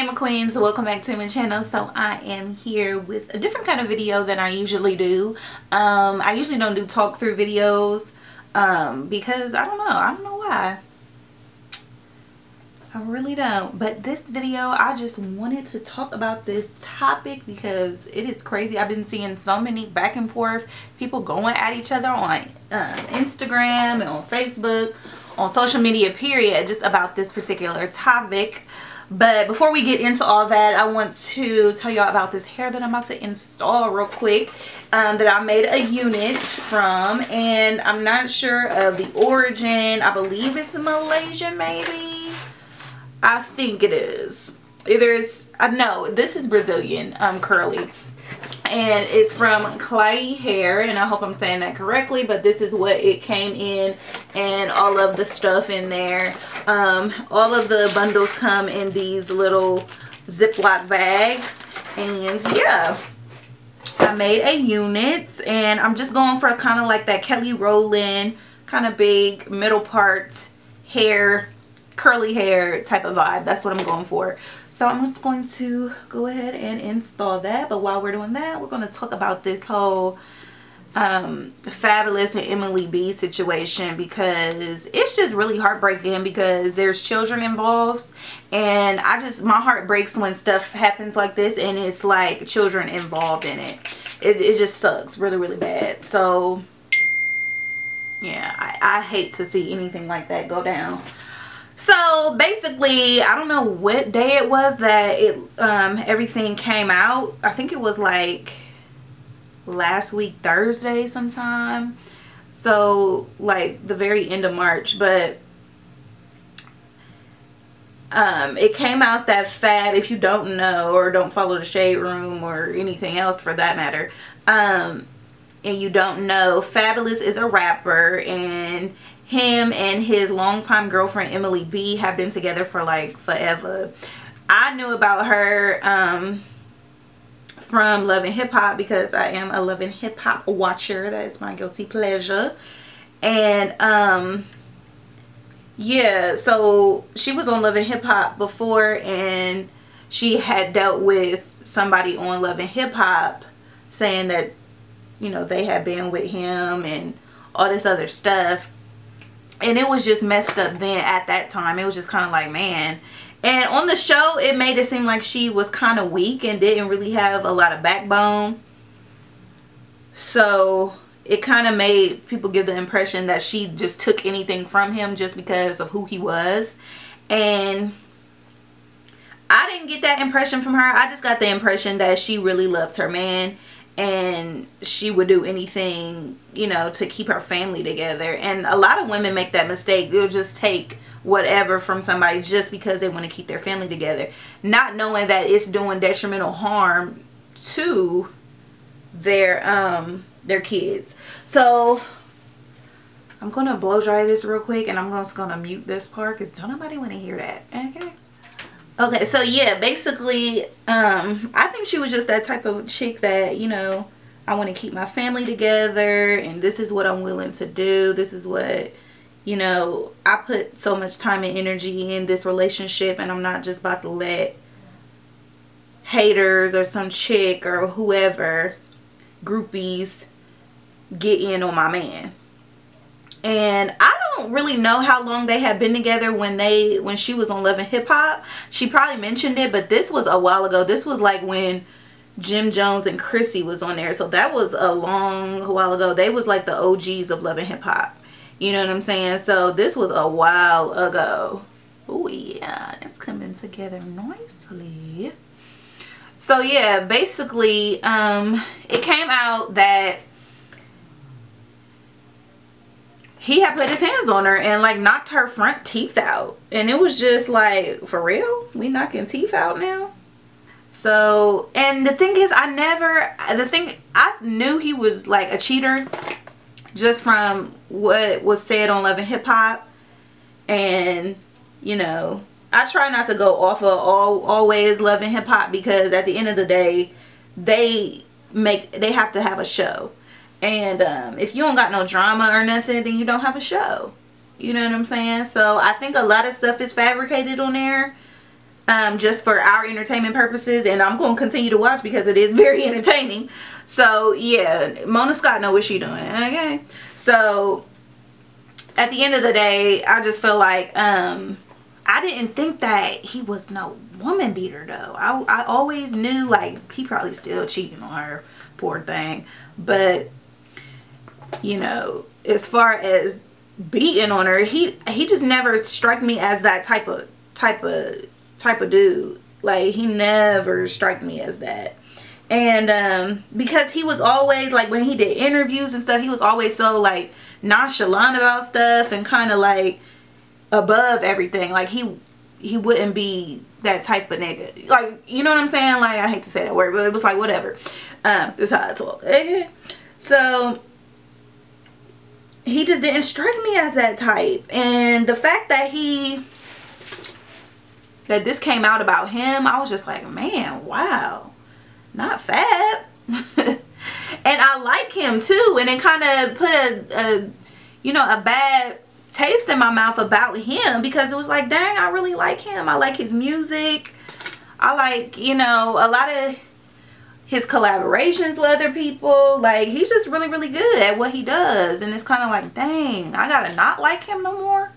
my queens, welcome back to my channel. So I am here with a different kind of video than I usually do. I usually don't do talk through videos because I don't know why. I really don't. But this video, I just wanted to talk about this topic because it is crazy. I've been seeing so many back and forth people going at each other on Instagram and on Facebook, on social media period, just about this particular topic. But before we get into all that, I want to tell y'all about this hair that I'm about to install real quick, that I made a unit from, and I'm not sure of the origin. I believe it's Malaysian, maybe. I think it is. Either it's, no, this is Brazilian, curly. And it's from Klaiyi hair, and I hope I'm saying that correctly, but this is what it came in, and all of the stuff in there. All of the bundles come in these little Ziploc bags, and yeah, I made a unit, and I'm just going for kind of like that Kelly Rowland kind of big middle part hair, curly hair type of vibe. That's what I'm going for. So I'm just going to go ahead and install that. But while we're doing that, we're going to talk about this whole Fabulous and Emily B situation, because it's just really heartbreaking because there's children involved, and my heart breaks when stuff happens like this and it's like children involved in it. It just sucks really bad. So yeah, I hate to see anything like that go down. So basically, I don't know what day it was that everything came out. I think it was like last week, Thursday sometime. So like the very end of March. But it came out that Fab, if you don't know or don't follow the Shade Room or anything else for that matter, and you don't know, Fabulous is a rapper, and him and his longtime girlfriend Emily B have been together for like forever. I knew about her from Love and Hip Hop because I am a Love and Hip Hop watcher. That is my guilty pleasure. And yeah, so she was on Love and Hip Hop before, and she had dealt with somebody on Love and Hip Hop saying that, you know, they had been with him and all this other stuff. And it was just messed up then at that time. It was just kind of like, man. And on the show, it made it seem like she was kind of weak and didn't really have a lot of backbone. So it kind of made people give the impression that she just took anything from him just because of who he was. And I didn't get that impression from her. I just got the impression that she really loved her man, and she would do anything, you know, to keep her family together. And a lot of women make that mistake. They'll just take whatever from somebody just because they want to keep their family together, not knowing that it's doing detrimental harm to their kids. So I'm gonna blow dry this real quick, and I'm just gonna mute this part because don't nobody want to hear that. Okay, so yeah, basically, I think she was just that type of chick that, you know, I want to keep my family together, and this is what I'm willing to do. This is what, you know, I put so much time and energy in this relationship, and I'm not just about to let haters or some chick or whoever, groupies, get in on my man. And I don't really know how long they had been together when she was on Love and Hip Hop. She probably mentioned it, but this was a while ago. This was like when Jim Jones and Chrissy was on there. So that was a long while ago. They was like the OGs of Love and Hip Hop. You know what I'm saying? So this was a while ago. Oh yeah, it's coming together nicely. So yeah, basically, it came out that he had put his hands on her and like knocked her front teeth out. And it was just like, for real? We knocking teeth out now? So, and the thing is, I knew he was like a cheater just from what was said on Love and Hip Hop. And, you know, I try not to go off of always Love and Hip Hop, because at the end of the day, they have to have a show. And if you don't got no drama or nothing, then you don't have a show. You know what I'm saying? So I think a lot of stuff is fabricated on there. just for our entertainment purposes, and I'm going to continue to watch because it is very entertaining. So yeah, Mona Scott know what she doing. Okay, so at the end of the day, I just feel like I didn't think that he was no woman beater though. I always knew like he probably still cheating on her, poor thing. But you know, as far as beating on her, he just never struck me as that type of dude. Like he never struck me as that. And because he was always like, when he did interviews and stuff, he was always so like nonchalant about stuff and kind of like above everything. Like he wouldn't be that type of nigga, like, you know what I'm saying? Like, I hate to say that word, but it was like whatever. This is how I talk. Okay, so he just didn't strike me as that type. And the fact that this came out about him, I was just like, man, wow, not Fab. And I like him too, and it kind of put a you know, a bad taste in my mouth about him, because it was like, dang, I really like him. I like his music. I like, you know, a lot of his collaborations with other people. Like, he's just really, really good at what he does. And it's kind of like, dang, I gotta not like him no more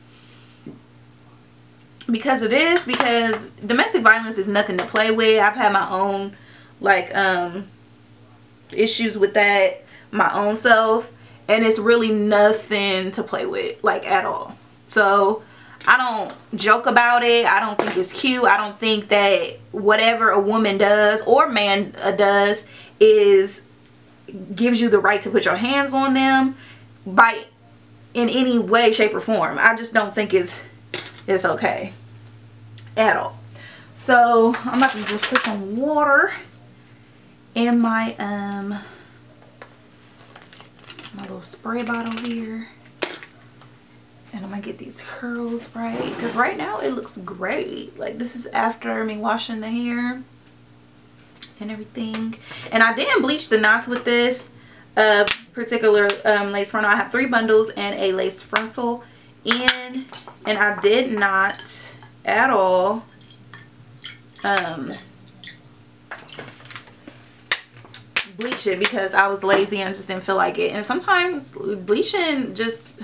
because of this. Because domestic violence is nothing to play with. I've had my own like issues with that my own self, and it's really nothing to play with, like, at all. So I don't joke about it. I don't think it's cute. I don't think that whatever a woman does or man does gives you the right to put your hands on them in any way, shape, or form. I just don't think it's okay at all. So I'm about to just put some water in my my little spray bottle here, and I'm gonna get these curls right, because right now it looks great. Like, this is after me washing the hair and everything. And I didn't bleach the knots with this particular lace frontal. I have 3 bundles and a lace frontal in, and I did not at all bleach it because I was lazy and just didn't feel like it. And sometimes bleaching just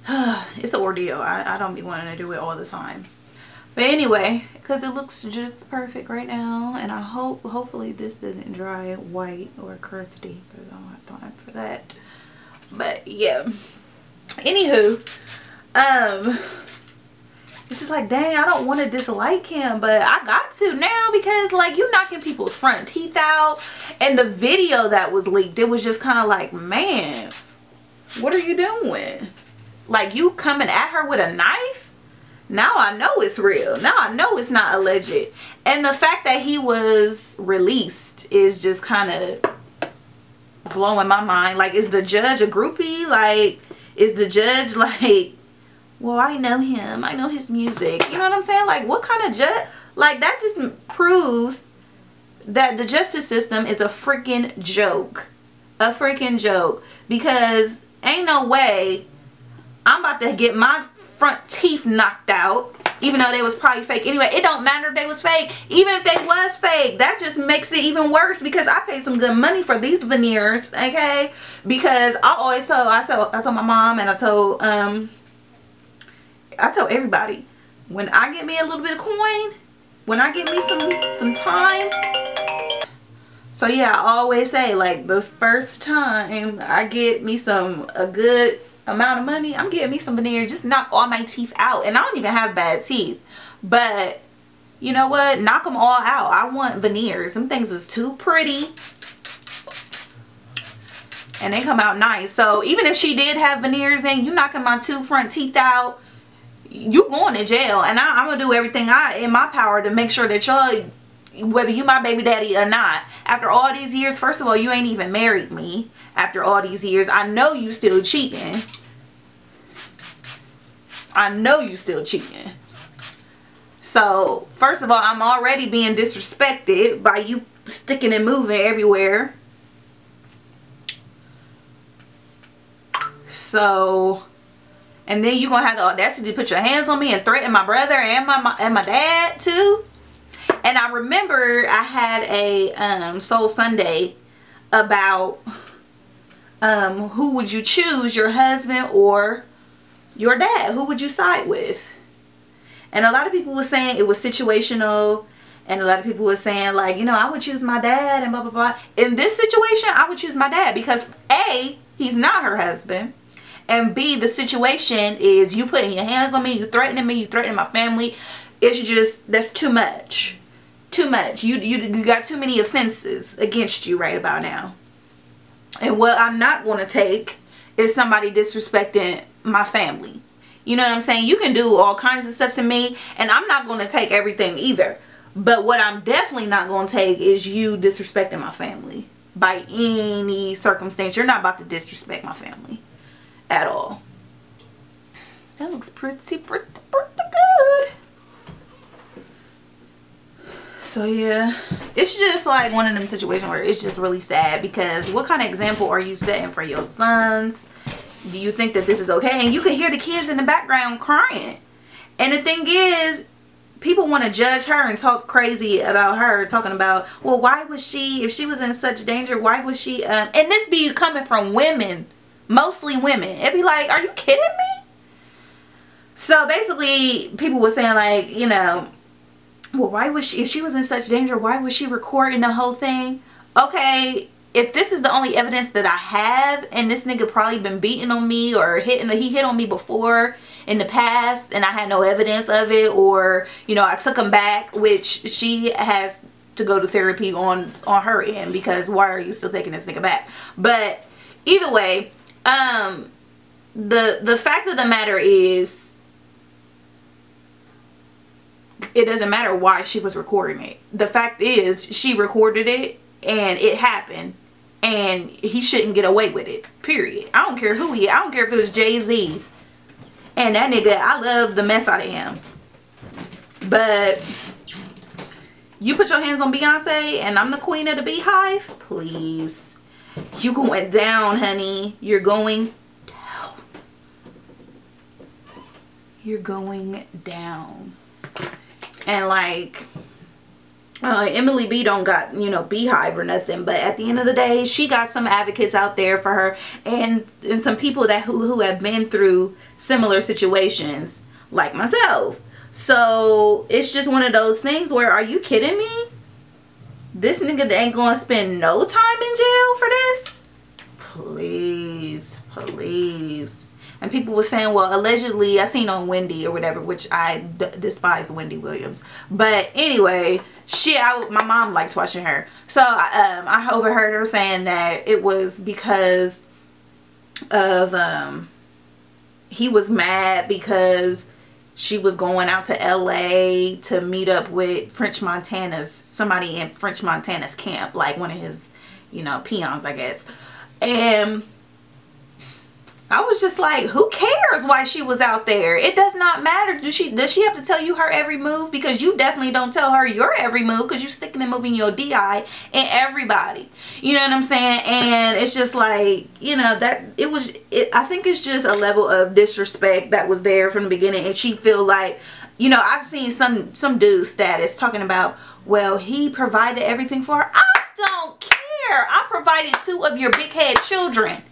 it's an ordeal. I don't be wanting to do it all the time. But anyway, because it looks just perfect right now, and I hopefully this doesn't dry white or crusty, because I don't have time for that. But yeah, anywho, it's just like, dang, I don't want to dislike him, but I got to now, because like, you knocking people's front teeth out. And the video that was leaked, it was just kind of like, man, what are you doing? Like, you coming at her with a knife? Now I know it's real. Now I know it's not alleged. And the fact that he was released is just kind of blowing my mind. Like, is the judge a groupie? Like, is the judge like, well, I know him, I know his music, you know what I'm saying? Like, what kind of judge? Like, that just proves that the justice system is a freaking joke. A freaking joke. Because ain't no way I'm about to get my front teeth knocked out, even though they was probably fake anyway. It don't matter if they was fake. Even if they was fake, that just makes it even worse, because I paid some good money for these veneers, okay? Because I always told, I told my mom, and I told everybody, when I get me a little bit of coin, when I get me some time. So yeah, I always say, like, the first time I get me a good amount of money, I'm getting me some veneers, just knock all my teeth out. And I don't even have bad teeth, but you know what, knock them all out. I want veneers. Some things is too pretty, and they come out nice. So even if she did have veneers in, you knocking my 2 front teeth out, you going to jail. And I'm gonna do everything in my power to make sure that y'all, whether you my baby daddy or not, after all these years, first of all, you ain't even married me. After all these years, I know you still cheating. I know you still cheating. So first of all, I'm already being disrespected by you sticking and moving everywhere. And then you gonna have the audacity to put your hands on me and threaten my brother and my dad too. And I remember I had a Soul Sunday about who would you choose, your husband or your dad? Who would you side with? And a lot of people were saying it was situational, and a lot of people were saying, like, you know, I would choose my dad and blah blah blah. In this situation, I would choose my dad because A, he's not her husband, and B, the situation is you putting your hands on me, you threatening me, you threatening my family. It's just, that's too much. Too much. You got too many offenses against you right about now. And what I'm not going to take is somebody disrespecting my family. You know what I'm saying? You can do all kinds of stuff to me, and I'm not going to take everything either. But what I'm definitely not going to take is you disrespecting my family. By any circumstance, you're not about to disrespect my family at all. That looks pretty good. So yeah, it's just like one of them situations where it's just really sad, because what kind of example are you setting for your sons? Do you think that this is okay? And you can hear the kids in the background crying. And the thing is, people want to judge her and talk crazy about her, talking about, well, why was she, if she was in such danger, why was she, and this be coming from women, mostly women. It'd be like, are you kidding me? So basically, people were saying, like, you know, well, why was she, if she was in such danger, why was she recording the whole thing? Okay, if this is the only evidence that I have, and this nigga probably been beating on me or he hit on me before in the past and I had no evidence of it, or, you know, I took him back, which she has to go to therapy on her end, because why are you still taking this nigga back? But either way, the fact of the matter is, it doesn't matter why she was recording it. The fact is, she recorded it and it happened, and he shouldn't get away with it, period. I don't care who he is. I don't care if it was Jay-Z. And that nigga, I love the mess out of him. But you put your hands on Beyonce and I'm the queen of the beehive? Please. You going down, honey. You're going down. You're going down. And like, Emily B don't got, you know, beehive or nothing, but at the end of the day, she got some advocates out there for her, and some people that who have been through similar situations like myself. So it's just one of those things where, are you kidding me? This nigga ain't gonna spend no time in jail for this? Please, please. And people were saying, well, allegedly, I seen on Wendy or whatever, which I despise Wendy Williams. But anyway, my mom likes watching her. So I overheard her saying that it was because of, he was mad because she was going out to LA to meet up with somebody in French Montana's camp, like one of his, you know, peons, I guess. And I was just like, who cares why she was out there? It does not matter. Does she have to tell you her every move? Because you definitely don't tell her your every move, because you're sticking and moving your DI in everybody. You know what I'm saying? And it's just like, you know, that I think it's just a level of disrespect that was there from the beginning. And she feel like, you know, I've seen some dude status talking about, well, he provided everything for her. I don't care. I provided 2 of your big head children.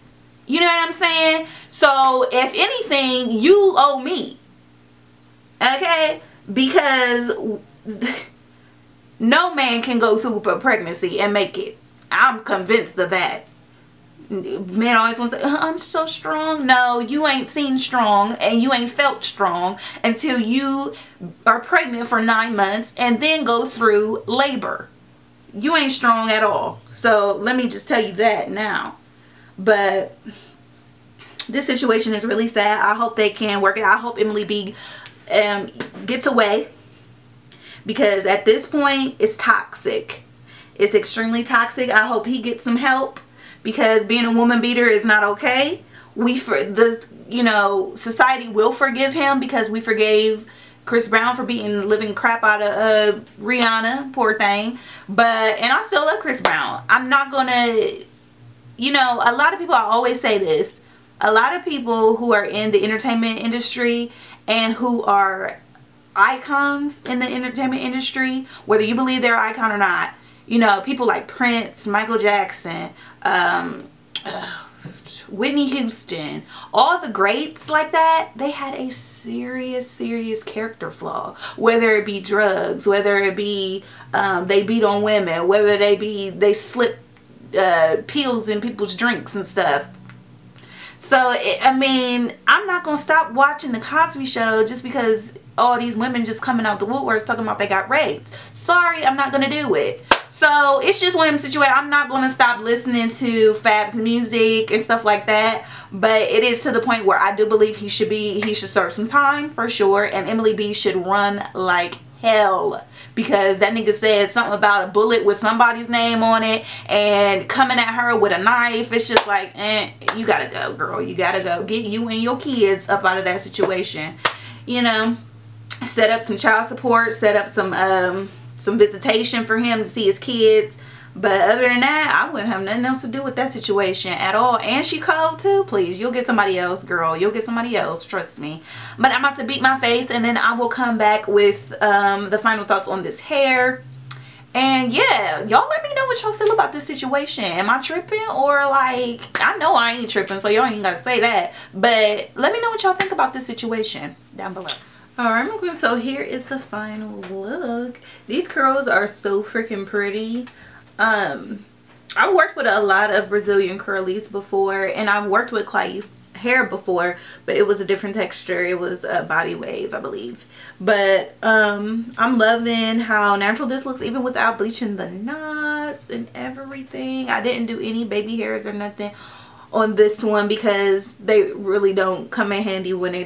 You know what I'm saying? So if anything, you owe me. Okay? Because no man can go through a pregnancy and make it. I'm convinced of that. Men always want to say, I'm so strong. No, you ain't seen strong, and you ain't felt strong until you are pregnant for 9 months and then go through labor. You ain't strong at all. So let me just tell you that now. But this situation is really sad. I hope they can work it out. I hope Emily B gets away, because at this point it's toxic. It's extremely toxic. I hope he gets some help, because being a woman beater is not okay. You know, society will forgive him, because we forgave Chris Brown for beating the living crap out of Rihanna, poor thing. And I still love Chris Brown. I'm not gonna, you know, a lot of people, I always say this, a lot of people who are in the entertainment industry and who are icons in the entertainment industry, whether you believe they're an icon or not, you know, people like Prince, Michael Jackson, Whitney Houston, all the greats like that, they had a serious character flaw. Whether it be drugs, whether it be they beat on women, whether they slip pills in people's drinks and stuff. So I mean, I'm not gonna stop watching the Cosby Show just because all these women just coming out the woodworks talking about they got raped. Sorry, I'm not gonna do it. So it's just one of them situations. I'm not going to stop listening to Fab's music and stuff like that. But it is to the point where I do believe he should serve some time for sure. And Emily B should run like hell. Because that nigga said something about a bullet with somebody's name on it. And coming at her with a knife. It's just like, you got to go, girl. You got to go. Get you and your kids up out of that situation. You know, set up some child support. Set up some visitation for him to see his kids. But other than that, I wouldn't have nothing else to do with that situation at all. And she cold too. Please, you'll get somebody else, girl. You'll get somebody else, trust me. But I'm about to beat my face, and then I will come back with the final thoughts on this hair. And yeah, y'all let me know what y'all feel about this situation. Am I tripping? Or like, I know I ain't tripping, so y'all ain't gotta say that. But let me know what y'all think about this situation down below. Alright, so here is the final look. These curls are so freaking pretty. I've worked with a lot of Brazilian curlies before, and I've worked with Klaiyi hair before, but it was a different texture. It was a body wave, I believe. But I'm loving how natural this looks, even without bleaching the knots and everything. I didn't do any baby hairs or nothing on this one because they really don't come in handy when I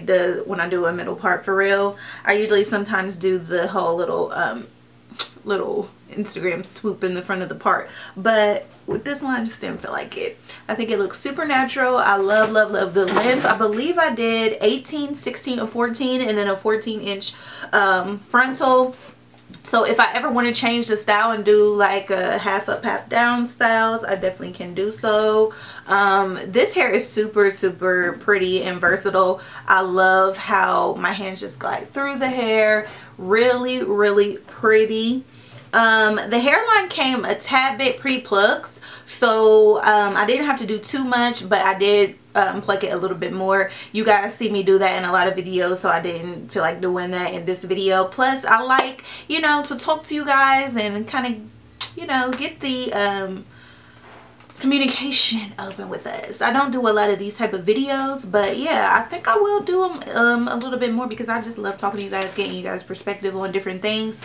do a middle part for real. I usually sometimes do the whole little Instagram swoop in the front of the part, but with this one I just didn't feel like it. I think it looks super natural. I love the length. I believe I did 18, 16, or 14, and then a 14-inch frontal. So if I ever want to change the style and do like a half up half down styles, I definitely can do so. This hair is super pretty and versatile. I love how my hands just glide through the hair. Really pretty. The hairline came a tad bit pre-plucked, so I didn't have to do too much, but I did pluck it a little bit more. You guys see me do that in a lot of videos, so I didn't feel like doing that in this video. Plus I like, you know, to talk to you guys and kind of, you know, get the communication open with us. I don't do a lot of these type of videos, but yeah, I think I will do them a little bit more because I just love talking to you guys, getting you guys perspective on different things.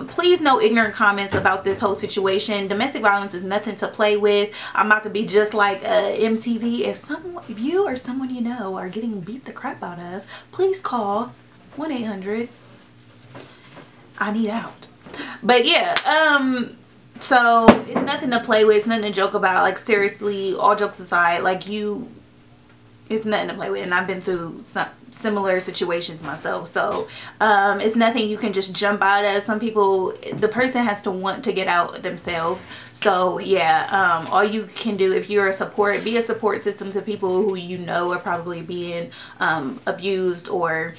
Please no ignorant comments about this whole situation. Domestic violence is nothing to play with. I'm about to be just like MTV. If you or someone you know are getting beat the crap out of, please call 1-800 I need out. But yeah, so it's nothing to play with. It's nothing to joke about. Like seriously, all jokes aside, like it's nothing to play with. And I've been through some similar situations myself. So it's nothing you can just jump out of. Some people, the person has to want to get out themselves. So yeah, all you can do if you're be a support system to people who you know are probably being abused, or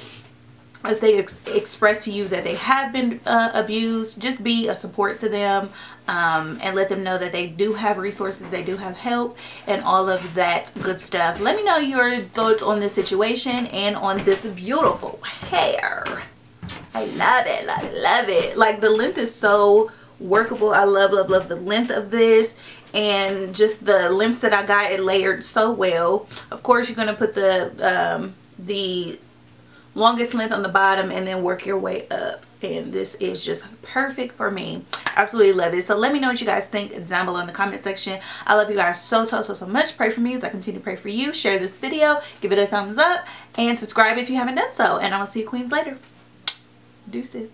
if they express to you that they have been abused, just be a support to them, and let them know that they do have resources, they do have help, and all of that good stuff. Let me know your thoughts on this situation and on this beautiful hair. I love it. Like the length is so workable. I love the length of this, and just the lengths that I got, it layered so well. Of course, you're gonna put the longest length on the bottom and then work your way up, and this is just perfect for me. Absolutely love it. So let me know what you guys think down below in the comment section. I love you guys so much. Pray for me as I continue to pray for you. Share this video, give it a thumbs up, and subscribe if you haven't done so, and I will see you queens later. Deuces.